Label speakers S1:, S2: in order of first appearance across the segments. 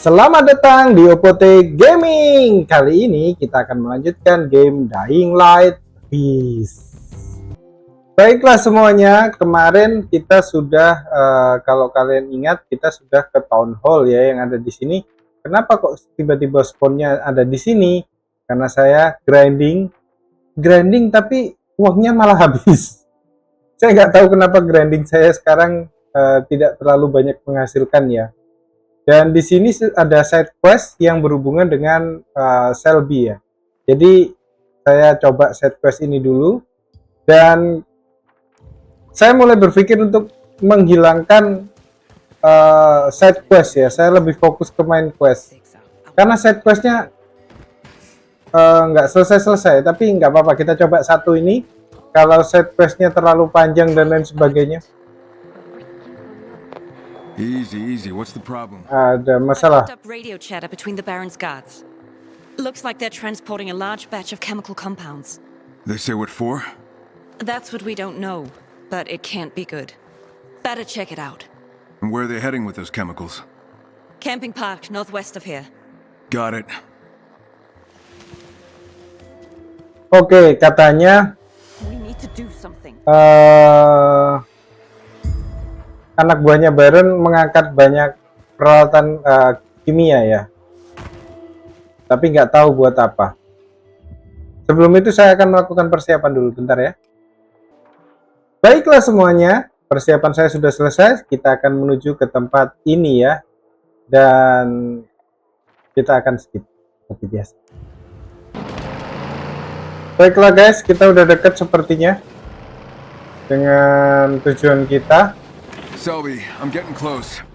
S1: Selamat datang di Opote Gaming. Kali ini kita akan melanjutkan game Dying Light Peace. Baiklah semuanya, kemarin kita sudah kalau kalian ingat kita sudah ke Town Hall ya yang ada di sini. Kenapa kok tiba-tiba spawnnya ada di sini? Karena saya grinding tapi uangnya malah habis. Saya nggak tahu kenapa grinding saya sekarang tidak terlalu banyak menghasilkan ya. Dan di sini ada side quest yang berhubungan dengan Selby ya. Jadi saya coba side quest ini dulu dan saya mulai berpikir untuk menghilangkan side quest ya. Saya lebih fokus ke main quest karena side questnya nggak selesai-selesai. Tapi nggak apa-apa, kita coba satu ini. Kalau side questnya terlalu panjang dan lain sebagainya.
S2: Easy. What's the problem?
S1: Ada masalah.
S3: I picked up radio chatter between the Baron's guards. Looks like they're transporting a large batch of chemical compounds.
S2: They say what for?
S3: That's what we don't know, but it can't be good. Better check it out.
S2: And where are they heading with those chemicals?
S3: Camping park northwest of here.
S2: Got it.
S1: Oke, katanya
S3: We need to do something.
S1: anak buahnya Baron mengangkat banyak peralatan kimia ya, tapi nggak tahu buat apa. Sebelum itu saya akan melakukan persiapan dulu bentar ya. Baiklah semuanya, persiapan saya sudah selesai. Kita akan menuju ke tempat ini ya, dan kita akan skip seperti biasa. Baiklah guys, kita udah dekat sepertinya dengan tujuan kita.
S2: Selby, I'm getting close.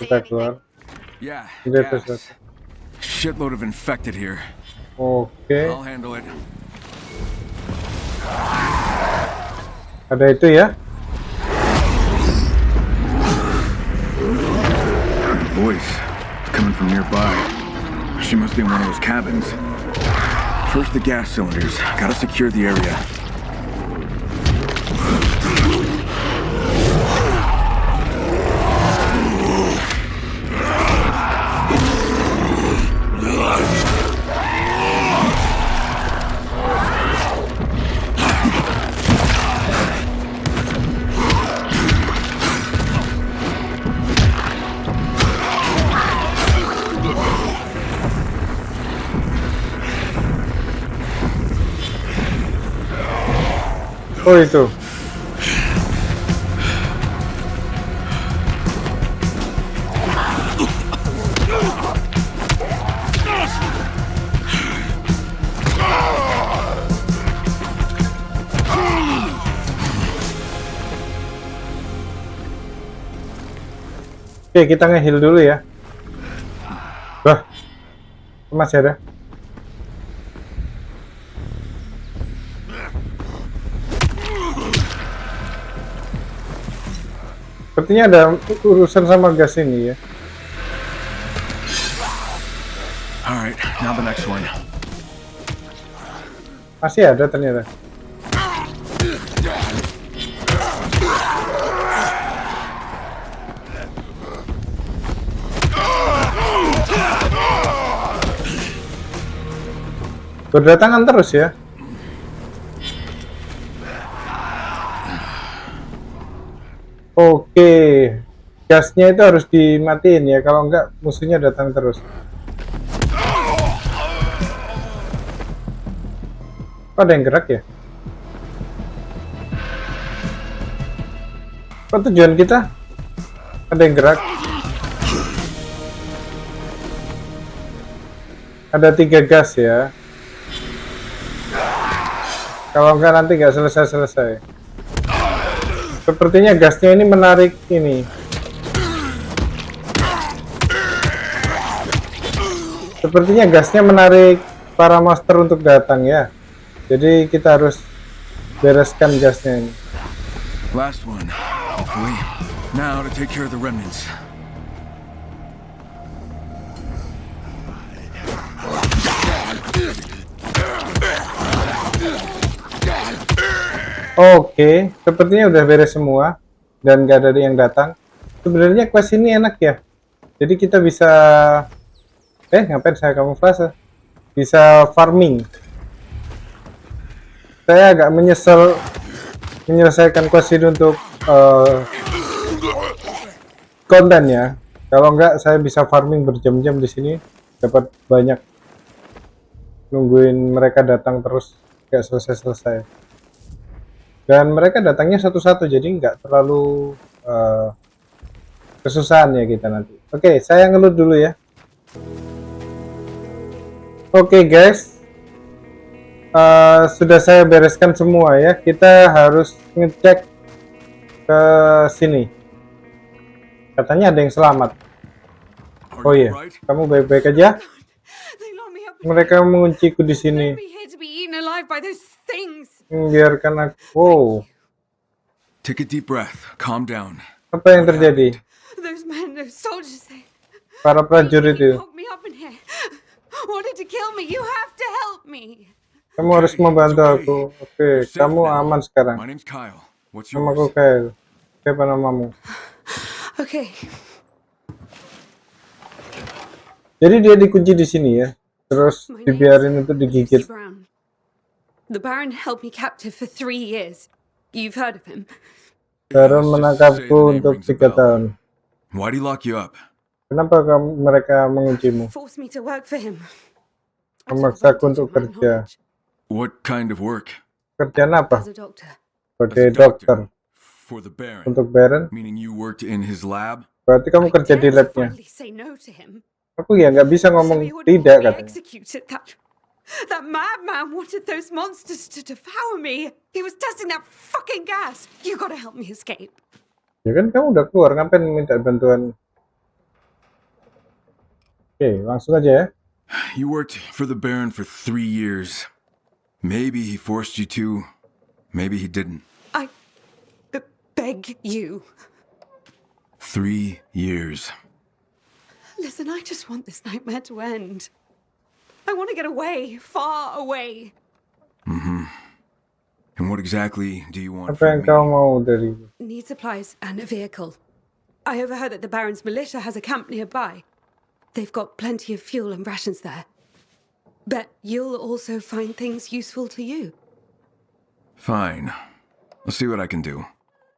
S1: Kita keluar.
S2: Yeah,
S1: Udah
S2: gas.
S1: terus.
S2: Shitload of infected here.
S1: Oke,
S2: I'll handle it.
S1: ada itu ya.
S2: Voice coming from nearby. She must be in one of those cabins. First the gas cylinders. Gotta secure the area.
S1: Oh itu. Oke, kita nge-heal dulu ya. Wah, masih ada. Sepertinya ada urusan sama gas ini ya.
S2: Alright, now the next one.
S1: Masih ada ternyata. Berdatangan terus ya. Oke, gasnya itu harus dimatiin ya, kalau enggak musuhnya datang terus. Kok ada yang gerak ya? Kok tujuan kita? Ada yang gerak. Ada 3 gas ya. Kalau enggak nanti nggak selesai-selesai. Sepertinya gasnya ini menarik ini. Sepertinya gasnya menarik para monster untuk datang ya. Jadi kita harus bereskan gasnya ini.
S2: Last one, hopefully. Now to take care of the remnants.
S1: Oke, sepertinya udah beres semua dan gak ada yang datang. Sebenarnya quest ini enak ya. Jadi kita bisa ngapain saya kamuflase? Bisa farming. Saya agak menyesal menyelesaikan quest ini untuk konten ya. Kalau enggak saya bisa farming berjam-jam di sini, dapat banyak. Nungguin mereka datang terus nggak selesai-selesai. Dan mereka datangnya satu-satu, jadi nggak terlalu kesusahan ya kita nanti. Oke, saya ngeload dulu ya. Oke guys, sudah saya bereskan semua ya. Kita harus ngecek ke sini. Katanya ada yang selamat. Oh iya, kamu baik-baik aja?
S3: They locked me up.
S1: Mereka mengunciku di sini.
S3: Left me here to be eaten alive by those things.
S1: Biarkan aku. Wow,
S2: Take a deep breath. Calm down.
S1: apa yang terjadi?
S3: Those men, those soldiers, they
S1: Para prajurit itu.
S3: locked me up in here. Wanted to kill me. You have to help me.
S1: Kamu harus membantu aku. Oke,
S2: You're safe
S1: kamu
S2: now.
S1: aman sekarang.
S2: My name's Kyle. What's
S1: Namaku
S2: yours?
S1: Kyle. Siapa namamu?
S3: Okay.
S1: Jadi dia dikunci di sini ya. Terus
S3: My
S1: dibiarin untuk
S3: name's
S1: digigit.
S3: Lucy Brown. The Baron held me captive for 3 years. You've heard of him.
S1: Baron
S2: Let's just say
S1: menangkapku
S2: the name
S1: untuk
S2: rings a
S1: 3
S2: bell.
S1: tahun.
S2: Why'd he lock you up?
S1: Kenapa mereka menguncimu?
S3: Forced me to work for him.
S1: Memaksaku untuk kerja.
S2: What kind of work?
S1: Kerjaan apa?
S3: As a doctor.
S1: Sebagai
S2: As a
S1: dokter.
S2: For the Baron.
S1: Untuk Baron.
S2: Meaning you worked in his lab?
S1: Berarti kamu kerja di
S3: Dared to
S1: labnya.
S3: finally say no to him.
S1: Aku ya nggak bisa
S3: So
S1: ngomong
S3: he ordered me
S1: tidak
S3: to be
S1: katanya.
S3: executed. That madman wanted those monsters to devour me. He was testing that fucking gas. You gotta help me escape.
S1: Ya kan kamu udah keluar, ngapain minta bantuan? Oke, langsung aja ya.
S2: You worked for the Baron for 3 years. Maybe he forced you to. Maybe he didn't.
S3: I beg you.
S2: 3 years.
S3: Listen, I just want this nightmare to end. I want to get away, far away.
S2: And what exactly do you want
S1: Apa yang
S2: from
S1: kau
S2: me?
S1: mau dari?
S3: Need supplies and a vehicle. I overheard that the Baron's militia has a camp nearby. They've got plenty of fuel and rations there. Bet you'll also find things useful to you.
S2: Fine. I'll see what I can do.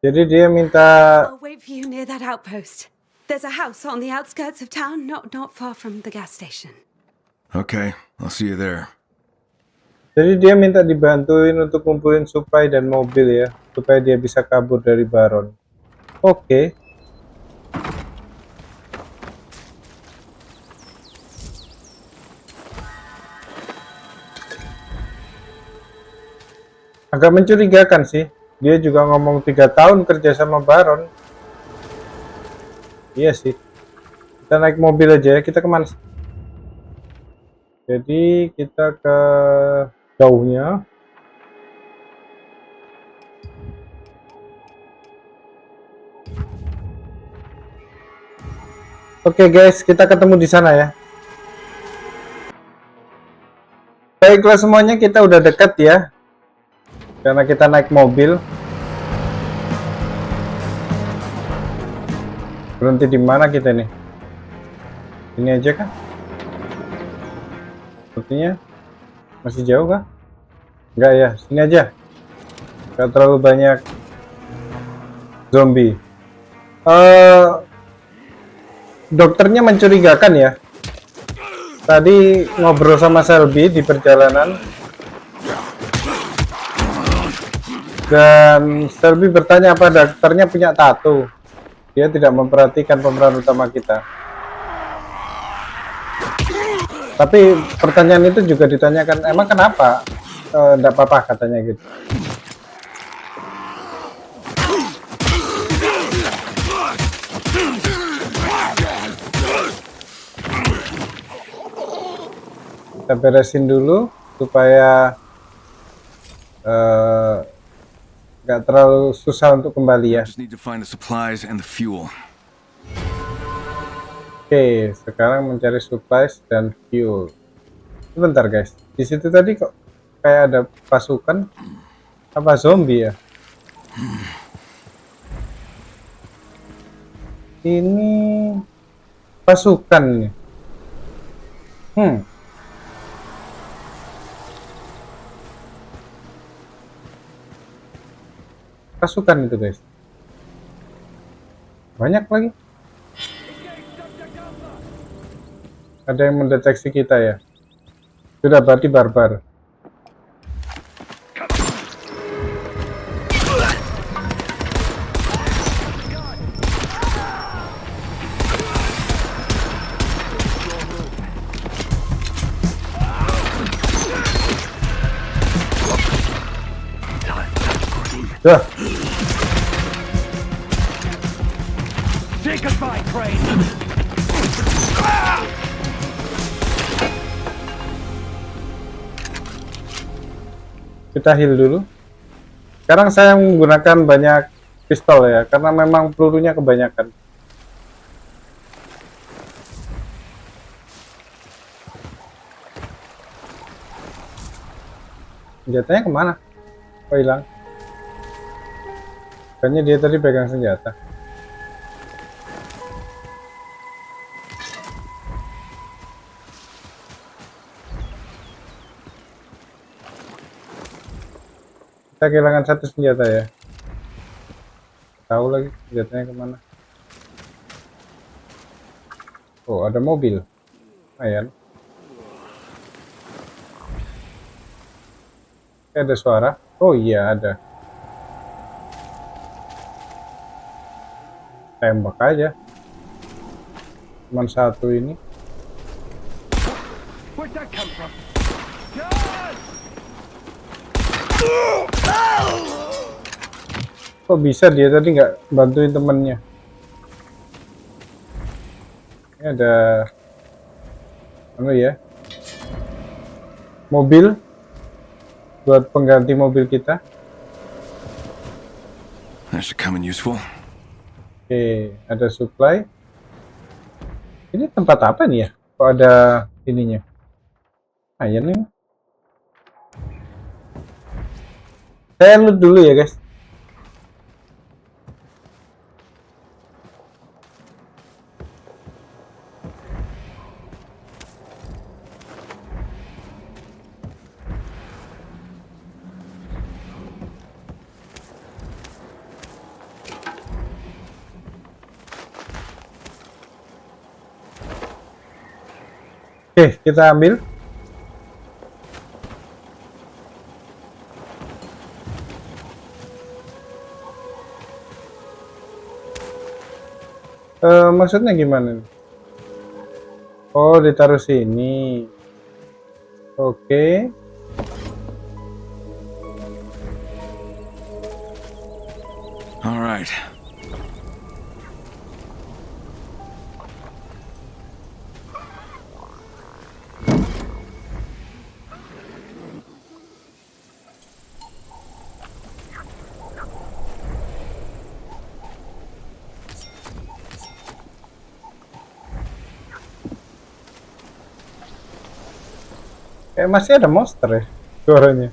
S1: Jadi dia minta
S3: I'll wait for you near that outpost. There's a house on the outskirts of town, not far from the gas station.
S2: Okay, I'll see you there.
S1: Jadi dia minta dibantuin untuk kumpulin supply dan mobil ya, supaya dia bisa kabur dari Baron. Oke. Agak mencurigakan sih. Dia juga ngomong 3 tahun kerja sama Baron. Iya sih. Kita naik mobil aja ya. Kita kemana? Jadi kita ke jauhnya. Oke guys, kita ketemu di sana ya. Baiklah semuanya, kita udah dekat ya. Karena kita naik mobil. Berhenti di mana kita nih? Ini aja kah? Sepertinya masih jauh kah? Enggak ya, sini aja. Enggak terlalu banyak zombie. Dokternya mencurigakan ya. Tadi ngobrol sama Selby di perjalanan. Dan Selby bertanya apa dokternya punya tato. Dia tidak memperhatikan pemeran utama kita. Tapi pertanyaan itu juga ditanyakan, emang kenapa? Enggak apa-apa katanya gitu. Kita beresin dulu supaya nggak terlalu susah untuk kembali ya.
S2: Just need to find the supplies and the fuel.
S1: Oke, sekarang mencari supplies dan fuel. Sebentar guys, di situ tadi kok kayak ada pasukan apa zombie ya? Ini Pasukan ini. Pasukan itu guys. Banyak lagi. Ada yang mendeteksi kita ya. Sudah berarti barbar. Ya.
S4: Say goodbye, Crane.
S1: Kita heal dulu. Sekarang saya menggunakan banyak pistol ya, karena memang pelurunya kebanyakan. Senjatanya kemana? Oh, hilang. Kayaknya dia tadi pegang senjata. Kita kehilangan satu senjata ya. Tahu lagi senjatanya kemana. Oh, ada mobil. Lumayan. Ada suara. Oh iya, ada. Tembak aja. Cuman satu ini.
S4: Where'd that come from?
S1: Kok bisa dia tadi nggak bantuin temennya? Ini ada apa ya? Mobil buat pengganti mobil kita.
S2: That should come in useful.
S1: Oke, ada supply. Ini tempat apa nih ya? Kok ada ininya? Ayo nih. Saya loot dulu ya guys. Oke, kita ambil. Maksudnya gimana nih? Oh, ditaruh sini. Oke.
S2: All right.
S1: Masih ada monster ya suaranya.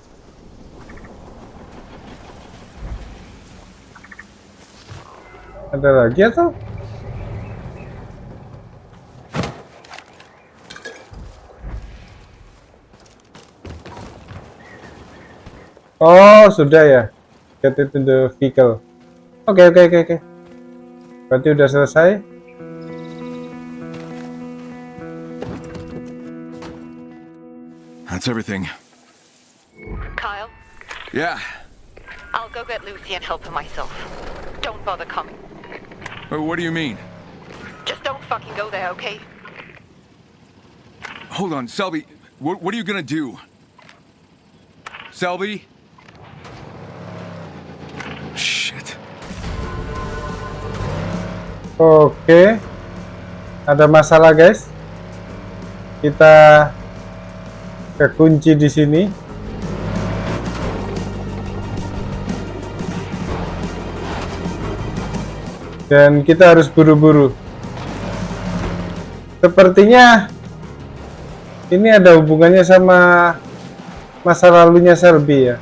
S1: Ada lagi atau? Oh, sudah ya. Get it in the vehicle. Oke. Berarti udah selesai.
S2: That's everything.
S5: Kyle,
S2: Yeah.
S5: I'll go get Lucy and help her myself. Don't bother coming.
S2: What do you mean?
S5: Just don't fucking go there, okay?
S2: Hold on, Selby. What are you gonna do? Selby? Shit.
S1: Oke. Ada masalah, guys. Kita kekunci di sini. Dan kita harus buru-buru. Sepertinya ini ada hubungannya sama masa lalunya Selby ya.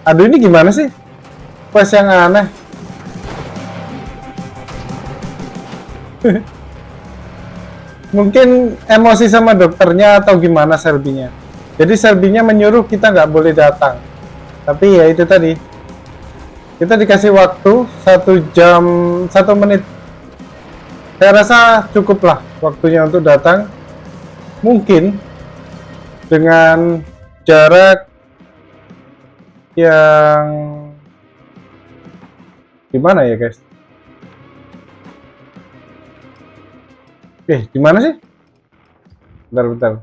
S1: Aduh, ini gimana sih? Quest yang aneh. Mungkin emosi sama dokternya atau gimana Selby-nya. Jadi Selby-nya menyuruh kita nggak boleh datang. Tapi ya itu tadi. Kita dikasih waktu 1 jam 1 menit. Saya rasa cukuplah waktunya untuk datang. Mungkin dengan jarak yang gimana ya guys? Di mana sih? Bentar.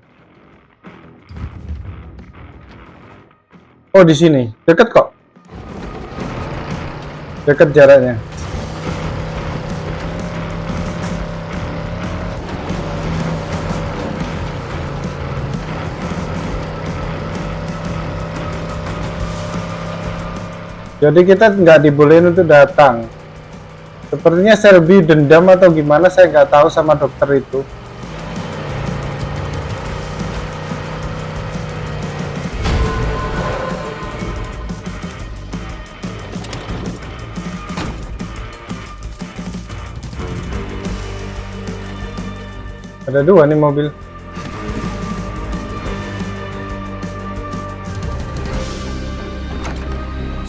S1: Oh, di sini. Deket kok. Deket jaraknya. Jadi kita nggak dibolehin untuk datang. Sepertinya Selby dendam atau gimana, saya nggak tahu sama dokter itu. Ada 2 nih mobil.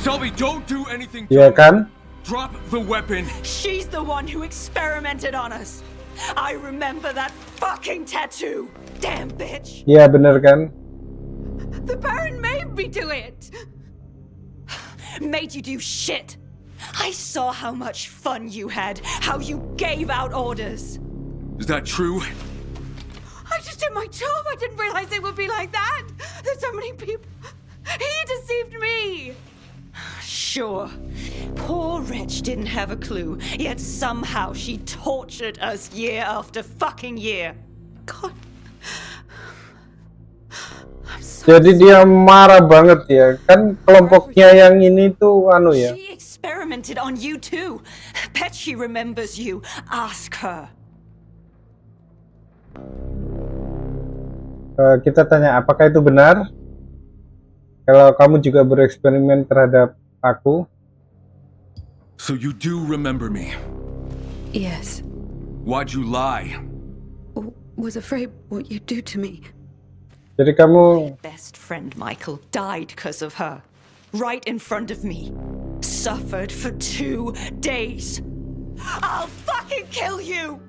S2: Selby, don't do anything.
S1: Iya kan?
S2: Drop the weapon.
S6: She's the one who experimented on us. I remember that fucking tattoo. Damn bitch.
S1: Iya bener kan?
S3: The Baron made me do it!
S6: Made you do shit. I saw how much fun you had, how you gave out orders.
S2: Is that true?
S3: I just did my job. I didn't realize it would be like that. There's so many people. He deceived me.
S6: Sure. Poor wretch didn't have a clue, yet somehow she tortured us year after fucking year.
S3: God. I'm so
S1: Jadi dia marah banget ya. Kan kelompoknya yang ini tuh anu ya.
S6: She experimented on you too. Bet she remembers you. Ask her.
S1: Kita tanya apakah itu benar? Kalau kamu juga bereksperimen terhadap aku.
S2: So you do remember me.
S3: Yes.
S2: Why'd you lie?
S3: Was afraid what you'd do to me.
S1: Jadi kamu
S6: Best friend Michael died because of her. Right in front of me. Suffered for 2 days. I'll fucking kill you!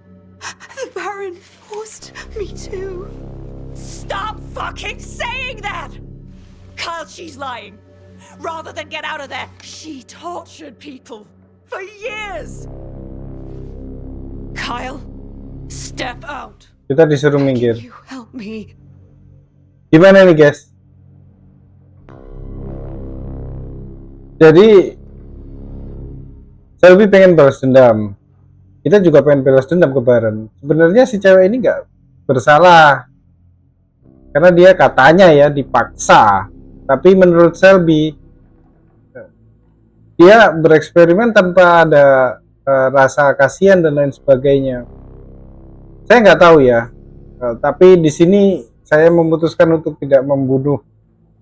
S3: The Baron forced me to.
S6: Stop fucking saying that! Kyle, she's lying. Rather than get out of there, she tortured people for years. Kyle, step out.
S1: kita disuruh minggir.
S3: You help me.
S1: Gimana nih guys? Jadi Selby pengen balas dendam. Kita juga pengen balas dendam ke Baron. Sebenarnya si cewek ini nggak bersalah. Karena dia katanya ya dipaksa. Tapi menurut Selby dia bereksperimen tanpa ada rasa kasihan dan lain sebagainya. Saya nggak tahu ya. Tapi di sini saya memutuskan untuk tidak membunuh.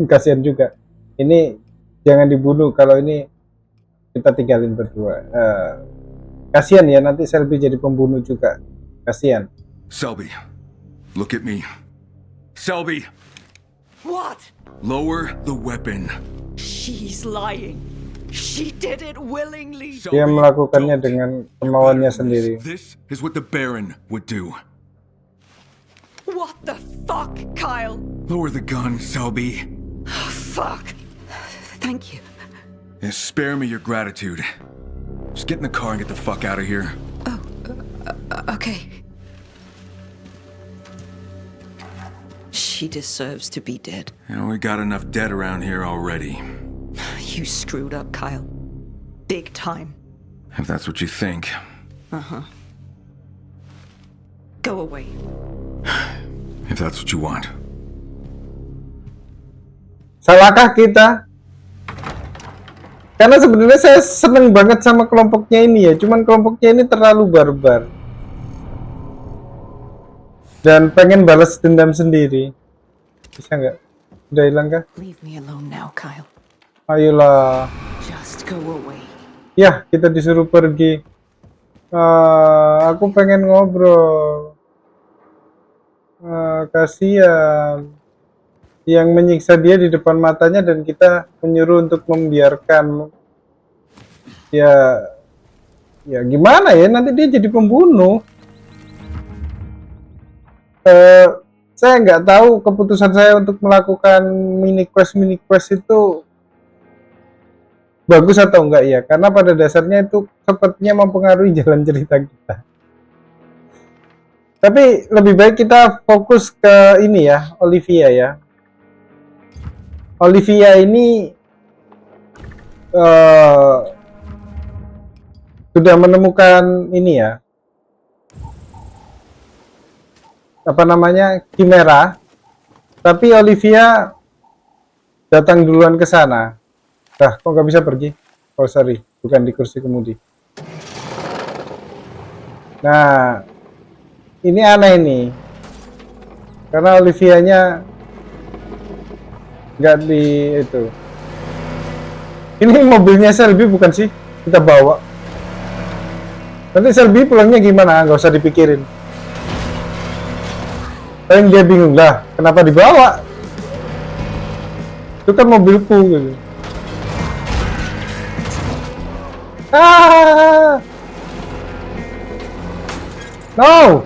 S1: Kasihan juga. Ini jangan dibunuh, kalau ini kita tinggalin berdua. Kasihan ya, nanti Selby jadi pembunuh juga. Kasihan.
S2: Selby, look at me. Selby,
S6: What?
S2: lower the weapon.
S6: She's lying. She did it willingly.
S1: Dia melakukannya dengan kemauannya sendiri.
S2: This is what the Baron would do.
S6: What the fuck, Kyle?
S2: Lower the gun, Selby.
S6: Fuck.
S3: Thank you.
S2: And spare me your gratitude. Just get in the car and get the fuck out of here.
S3: Okay.
S6: She deserves to be dead.
S2: And we got enough dead around here already.
S6: You screwed up, Kyle. Big time.
S2: If that's what you think.
S6: Go away.
S2: If that's what you want.
S1: Salahkah kita? Karena sebenarnya saya seneng banget sama kelompoknya ini ya. Cuman kelompoknya ini terlalu barbar. Dan pengen balas dendam sendiri. Bisa nggak? Udah hilang kah?
S6: Leave me alone now, Kyle.
S1: Ayolah.
S6: Just go away.
S1: Ya, kita disuruh pergi. Aku pengen ngobrol. Kasihan. Yang menyiksa dia di depan matanya dan kita menyuruh untuk membiarkan. Ya, ya gimana ya? Nanti dia jadi pembunuh. Saya nggak tahu keputusan saya untuk melakukan mini quest itu bagus atau enggak ya, karena pada dasarnya itu sepertinya mempengaruhi jalan cerita kita. Tapi lebih baik kita fokus ke ini ya, Olivia ya. Olivia ini sudah menemukan ini ya, apa namanya, Chimera. Tapi Olivia datang duluan ke sana. Kok nggak bisa pergi? Oh sorry, bukan di kursi kemudi. Nah, ini aneh nih, karena Olivianya nggak di itu. Ini mobilnya Selby bukan sih? Kita bawa. Nanti Selby pulangnya gimana? Nggak usah dipikirin. Paling dia bingung lah, kenapa dibawa? Itu kan mobilku gitu. No.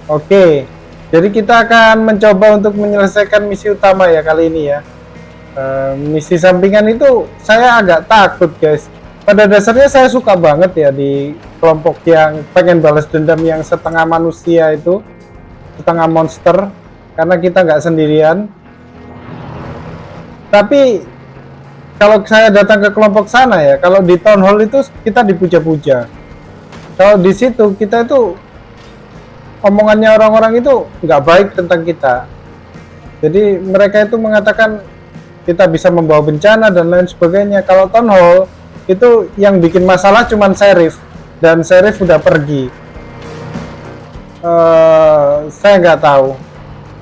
S1: Oke. Jadi kita akan mencoba untuk menyelesaikan misi utama ya kali ini ya. Misi sampingan itu saya agak takut guys. Pada dasarnya saya suka banget ya di kelompok yang pengen balas dendam yang setengah manusia itu, setengah monster, karena kita nggak sendirian. Tapi kalau saya datang ke kelompok sana ya, kalau di town hall itu kita dipuja-puja. Kalau di situ kita itu omongannya orang-orang itu nggak baik tentang kita. Jadi mereka itu mengatakan kita bisa membawa bencana dan lain sebagainya. Kalau town hall itu yang bikin masalah cuman sheriff, dan sheriff udah pergi. Saya nggak tahu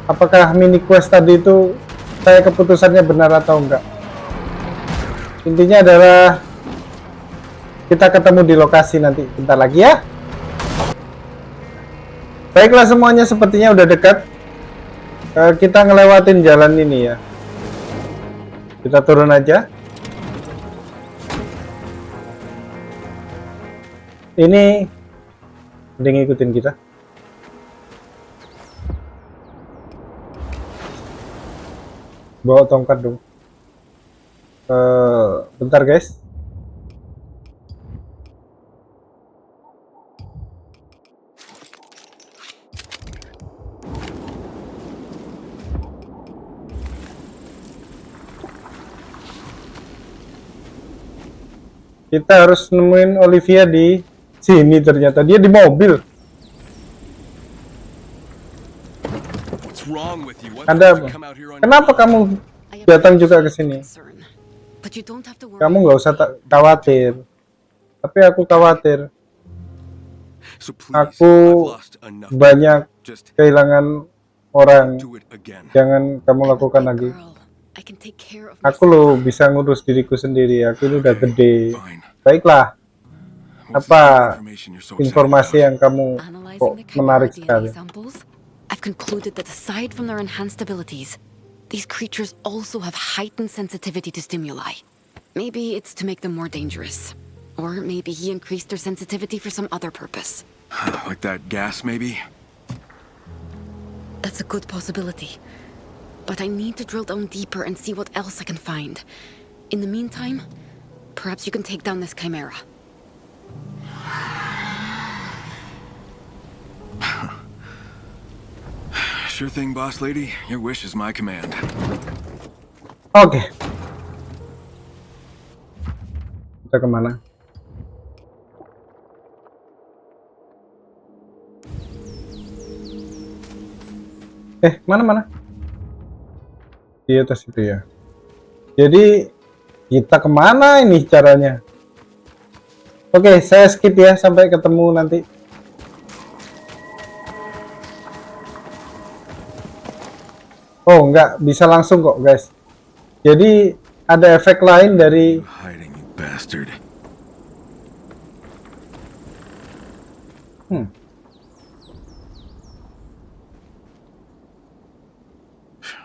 S1: apakah mini quest tadi itu saya keputusannya benar atau enggak. Intinya adalah kita ketemu di lokasi nanti bentar lagi ya. Baiklah semuanya, sepertinya udah dekat. Kita ngelewatin jalan ini ya. Kita turun aja. Ini udah ngikutin kita. Bawa tongkat dong. Bentar guys. Kita harus nemuin Olivia di sini, ternyata dia di mobil. Anda, kenapa kamu datang juga ke sini? Kamu nggak usah khawatir. Tapi aku khawatir. Aku banyak kehilangan orang. Jangan kamu lakukan lagi. Aku loh bisa ngurus diriku sendiri. Aku ini udah gede. Baiklah. Apa informasi yang kamu kok menarik sekali?
S7: I've concluded that aside from their enhanced abilities, these creatures also have heightened sensitivity to stimuli. Maybe it's to make them more dangerous. Or maybe he increased their sensitivity for some other purpose.
S2: Like that gas, maybe?
S7: That's a good possibility. But I need to drill down deeper and see what else I can find. In the meantime, perhaps you can take down this chimera.
S2: Sure thing, boss lady. Your wish is my command.
S1: Oke. Kita kemana? Mana? Di atas itu ya. Jadi kita kemana ini caranya? Oke, saya skip ya sampai ketemu nanti. Oh, nggak bisa langsung kok, guys. Jadi ada efek lain dari
S2: Hiding, you bastard.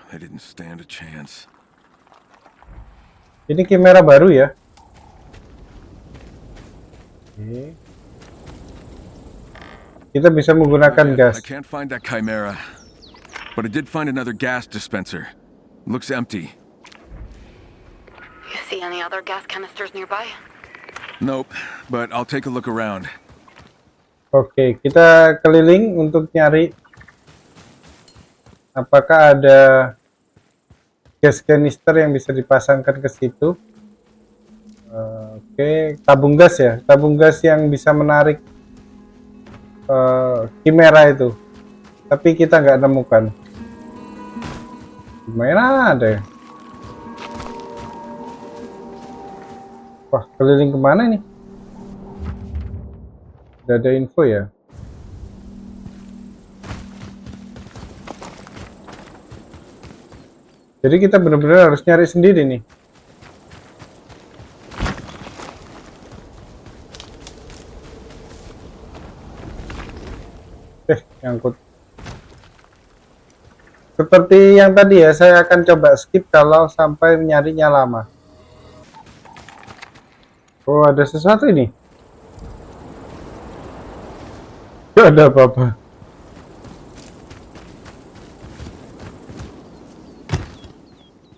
S2: They didn't stand a chance.
S1: Ini kamera baru ya. Oke. Kita bisa menggunakan gas.
S2: I can't find that chimera, but I did find another gas dispenser. Looks empty.
S7: You see any other gas canisters nearby?
S2: Nope, but I'll take a look around.
S1: Oke, kita keliling untuk nyari apakah ada gas kanister yang bisa dipasangkan ke situ. Oke, tabung gas ya, tabung gas yang bisa menarik chimera itu, tapi kita nggak nemukan. Gimana ada ya? Wah, keliling kemana nih? Udah ada info ya? Jadi kita benar-benar harus nyari sendiri nih. Nyangkut. Seperti yang tadi ya, saya akan coba skip kalau sampai nyarinya lama. Oh, ada sesuatu ini. Gak ada apa-apa.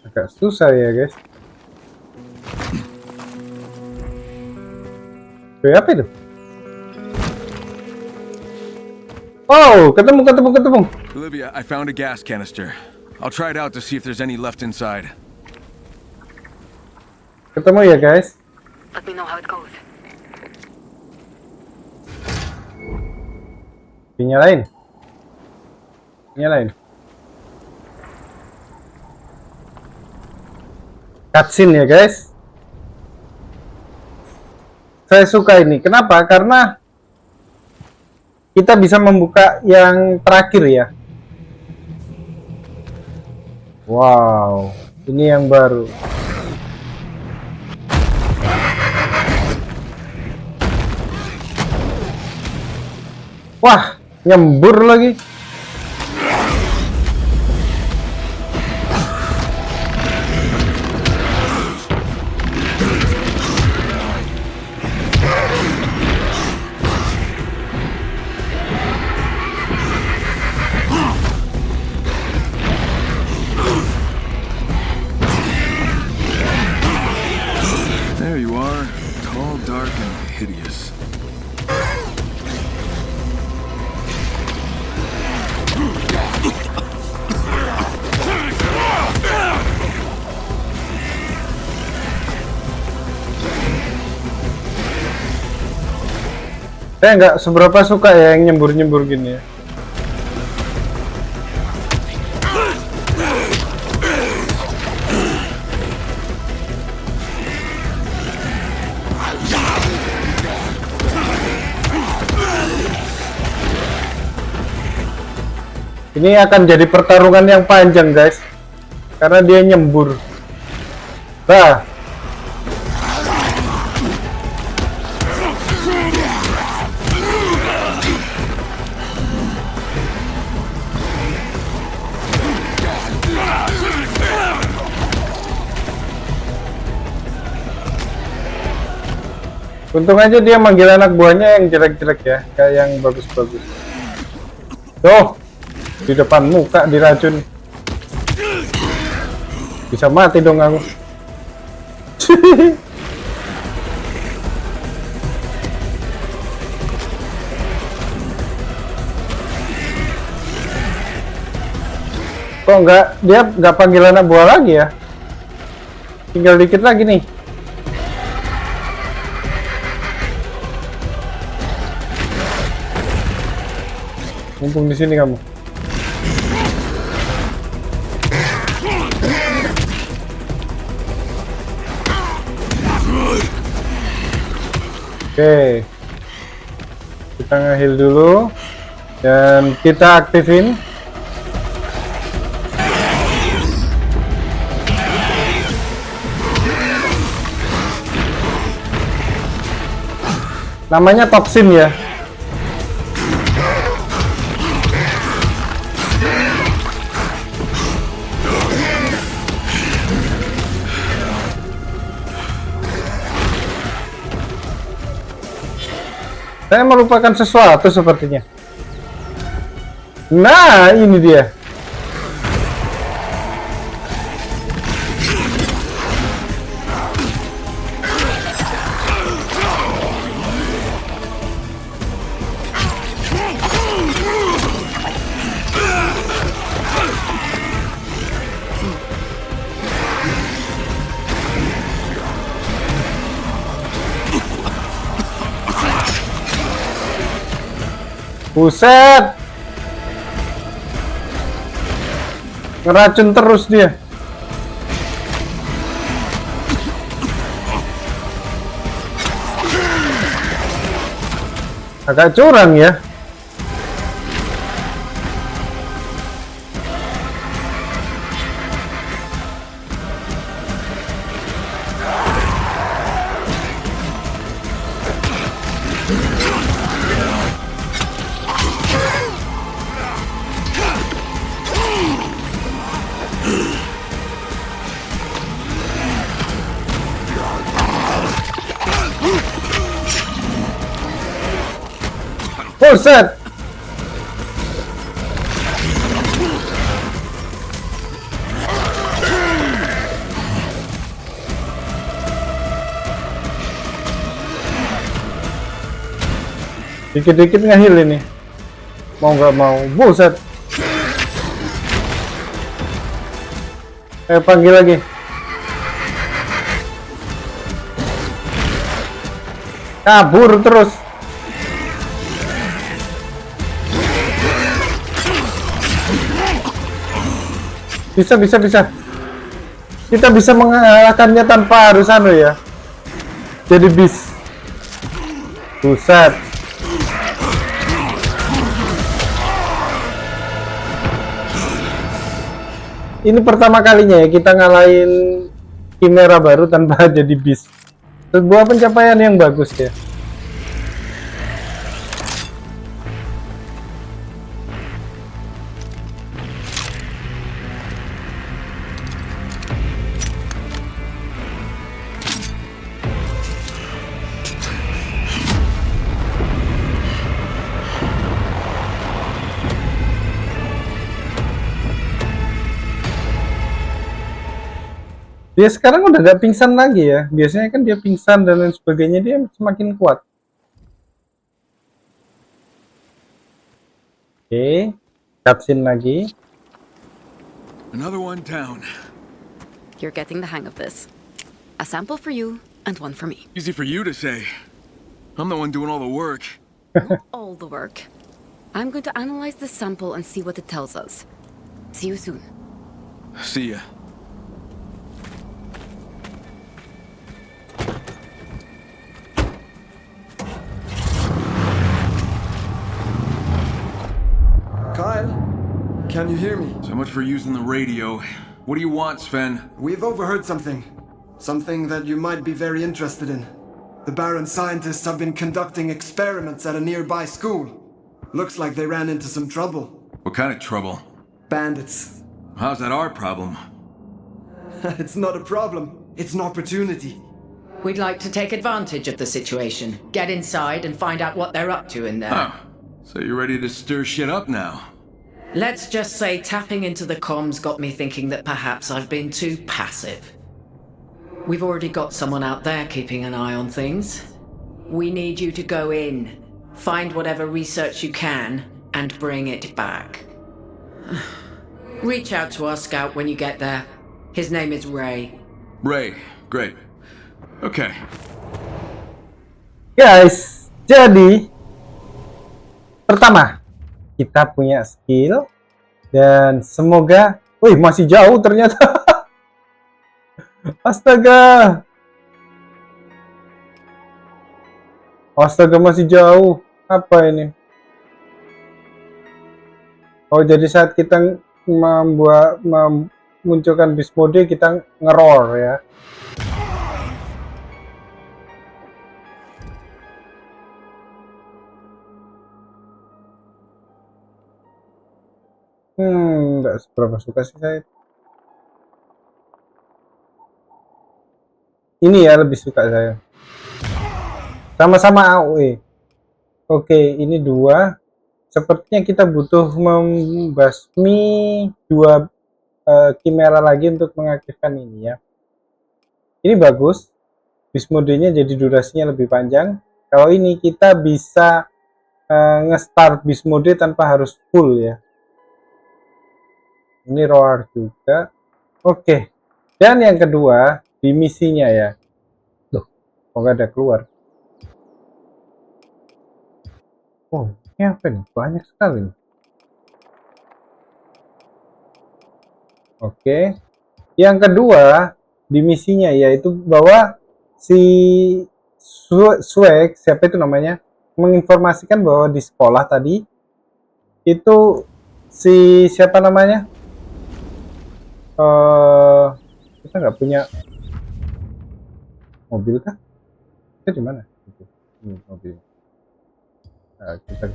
S1: Agak susah ya guys. Apa itu? Oh, ketemu.
S2: Olivia, I found a gas canister. I'll try it out to see if there's any left inside.
S1: Ketemu ya guys.
S7: Let me know how it goes.
S1: Nyalain. Cutscene ya guys. Saya suka ini. Kenapa? Karena kita bisa membuka yang terakhir ya. Wow, ini yang baru. Wah, nyembur lagi.
S2: There you are, tall, dark, and hideous.
S1: Saya nggak seberapa suka ya yang nyembur-nyembur gini ya. Ini akan jadi pertarungan yang panjang guys, karena dia nyembur. Bah. Untung aja dia manggil anak buahnya yang jelek-jelek ya, kayak yang bagus-bagus. Tuh, di depan muka diracun. Bisa mati dong aku. Kok dia nggak panggil anak buah lagi ya? Tinggal dikit lagi nih. Mumpung di sini kamu. Oke. Kita nge-heal dulu dan kita aktifin. Namanya toksin ya. Saya melupakan sesuatu sepertinya. Nah, ini dia. Buset. Ngeracun terus dia. Agak curang ya. Buset. Dikit-dikit ngehil ini. Mau nggak mau. Buset. Panggil lagi. Kabur terus. Bisa. Kita bisa mengalahkannya tanpa harus ya. Jadi bis. Buset. Ini pertama kalinya ya kita ngalahin Chimera baru tanpa jadi bis. Sebuah pencapaian yang bagus ya. Dia sekarang udah gak pingsan lagi ya. Biasanya kan dia pingsan dan lain sebagainya, dia semakin kuat. Oke, cutscene lagi.
S2: Another one down.
S7: You're getting the hang of this. A sample for you and one for me.
S2: Easy for you to say. I'm the one doing all the work.
S7: All the work. I'm going to analyze this sample and see what it tells us. See you soon.
S2: See ya.
S8: Kyle, can you hear me?
S2: So much for using the radio. What do you want, Sven?
S8: We've overheard something. Something that you might be very interested in. The Baron scientists have been conducting experiments at a nearby school. Looks like they ran into some trouble.
S2: What kind of trouble?
S8: Bandits.
S2: How's that our problem?
S8: It's not a problem. It's an opportunity.
S9: We'd like to take advantage of the situation. Get inside and find out what they're up to in there.
S2: Oh, so you're ready to stir shit up now?
S9: Let's just say tapping into the comms got me thinking that perhaps I've been too passive. We've already got someone out there keeping an eye on things. We need you to go in, find whatever research you can, and bring it back. Reach out to our scout when you get there. His name is Ray.
S2: Ray, great. Okay.
S1: Guys, jadi pertama kita punya skill dan semoga, wih masih jauh ternyata. Astaga. Astaga masih jauh. Apa ini? Oh jadi saat kita memunculkan beast mode kita ngeroar ya. Nggak seberapa suka sih saya. Ini ya lebih suka saya. Sama-sama AOE. Oke, ini 2. Sepertinya kita butuh membasmi 2 Chimera lagi untuk mengaktifkan ini ya. Ini bagus. Beast modenya jadi durasinya lebih panjang. Kalau ini kita bisa nge-start beast mode tanpa harus full ya. Ini roar juga. Oke. Dan yang kedua di misinya ya. Loh, kok gak ada keluar? Oh, ini apa nih? Banyak sekali nih. Oke. Yang kedua di misinya yaitu bahwa si Swag, siapa itu namanya, menginformasikan bahwa di sekolah tadi itu si siapa namanya, kita nggak punya mobil kah? Itu di mana? Mobil. Nah, kita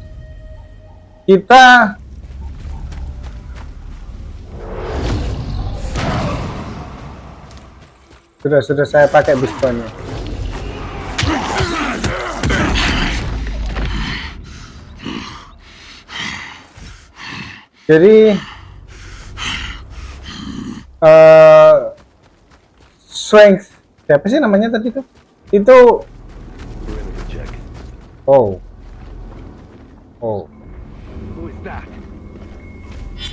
S1: sudah saya pakai bisponnya. Jadi strength siapa sih namanya tadi tuh? Itu oh.
S4: Who is that?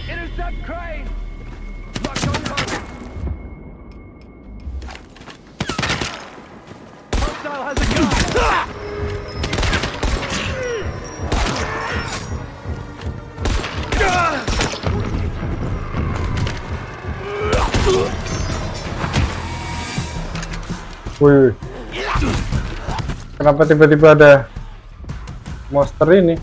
S4: Intercept crane! Lock on target! Hostile has a gun!
S1: Wih. Kenapa tiba-tiba ada monster ini?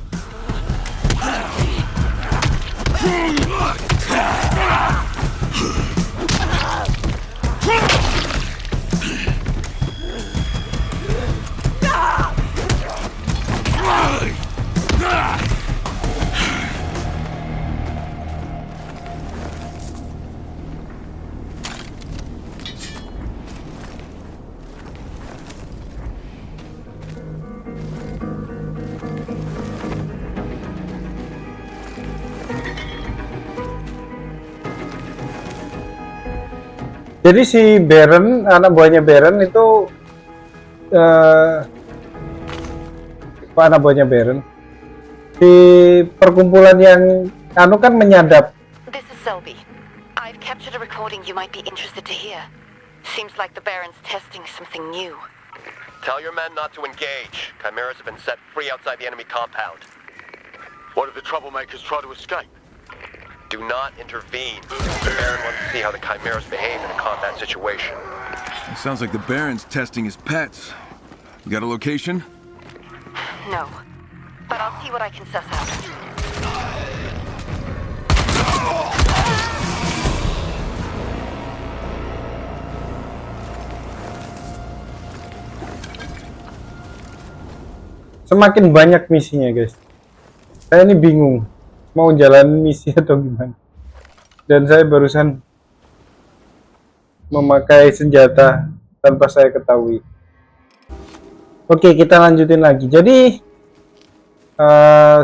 S1: Jadi si Baron, anak buahnya Baron itu anak buahnya Baron di perkumpulan yang anu kan menyadap.
S5: This is Selby. I've captured a recording you might be interested to hear. Seems like the Baron's testing something new.
S10: Tell your men not to engage. Chimeras have been set free outside the enemy compound. What if the troublemakers try to escape? Do not intervene. The Baron wants to see how the Chimeras behave in a combat situation.
S2: It sounds like the Baron's testing his pets. You got a location?
S5: No. But I'll see what I can suss out.
S1: Semakin banyak misinya guys. Saya ini bingung mau jalan misi atau gimana. Dan saya barusan memakai senjata tanpa saya ketahui. Oke, kita lanjutin lagi. Jadi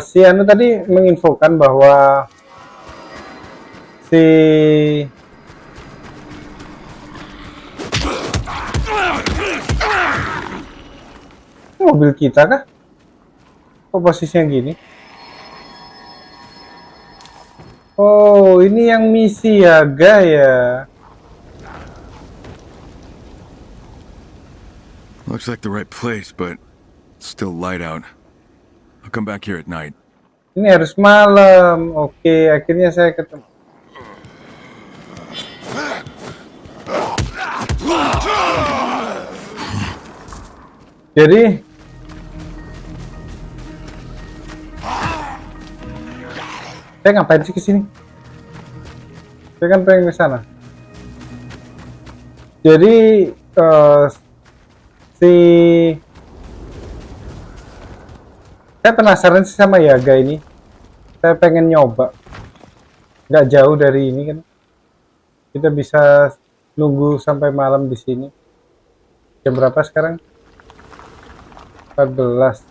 S1: si Anu tadi menginfokan bahwa si mobil kita kah? Kok posisinya gini? Oh, ini yang misi ya, ya.
S2: Looks like the right place, but it's still light out. I'll come back here at night.
S1: Ini harus malam. Oke, akhirnya saya ketemu. Jadi saya ngapain sih kesini? Saya kan pengen ke sana. Jadi saya penasaran sih sama Yaga ini. Saya pengen nyoba. Nggak jauh dari ini kan. Kita bisa nunggu sampai malam di sini. Jam berapa sekarang? 14.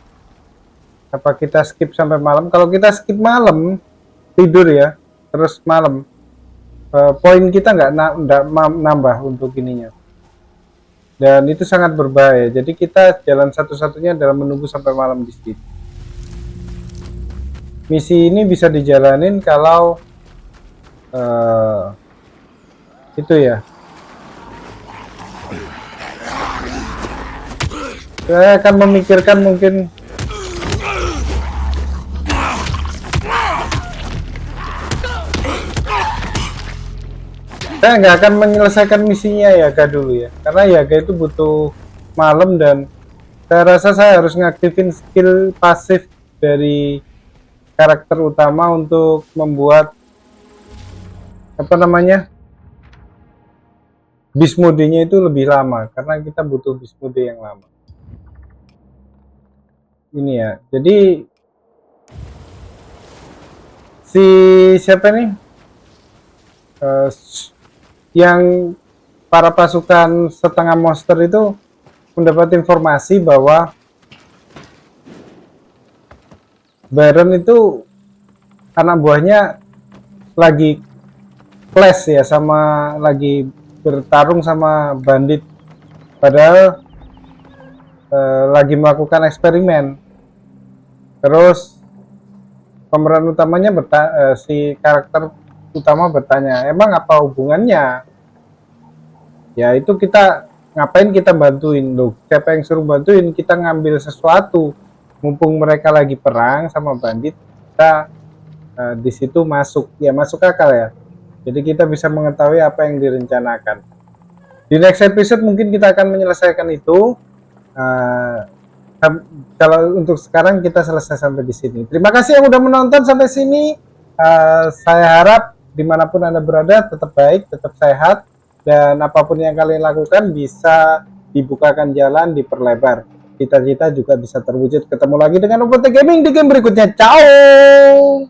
S1: Apa kita skip sampai malam? Kalau kita skip malam, tidur ya, terus malam, poin kita nggak nambah untuk ininya. Dan itu sangat berbahaya. Jadi kita jalan satu-satunya adalah menunggu sampai malam di situ. Misi ini bisa dijalanin kalau itu ya. Saya akan memikirkan mungkin saya nggak akan menyelesaikan misinya Yaga dulu ya, karena Yaga itu butuh malam dan saya rasa saya harus ngaktifin skill pasif dari karakter utama untuk membuat apa namanya beast mode-nya itu lebih lama, karena kita butuh beast mode yang lama. Ini ya, jadi si siapa nih yang para pasukan setengah monster itu mendapat informasi bahwa Baron itu anak buahnya lagi clash ya, sama lagi bertarung sama bandit, padahal lagi melakukan eksperimen. Terus pemeran utamanya si karakter utama bertanya, emang apa hubungannya? Ya itu kita ngapain kita bantuin loh? Siapa yang suruh bantuin? Kita ngambil sesuatu. Mumpung mereka lagi perang sama bandit, kita di situ masuk. Ya masuk akal ya. Jadi kita bisa mengetahui apa yang direncanakan. Di next episode mungkin kita akan menyelesaikan itu. Kalau untuk sekarang kita selesai sampai di sini. Terima kasih yang udah menonton sampai sini. Saya harap dimanapun Anda berada tetap baik, tetap sehat, dan apapun yang kalian lakukan bisa dibukakan jalan, diperlebar. Cita-cita juga bisa terwujud. Ketemu lagi dengan Upote Gaming di game berikutnya. Ciao.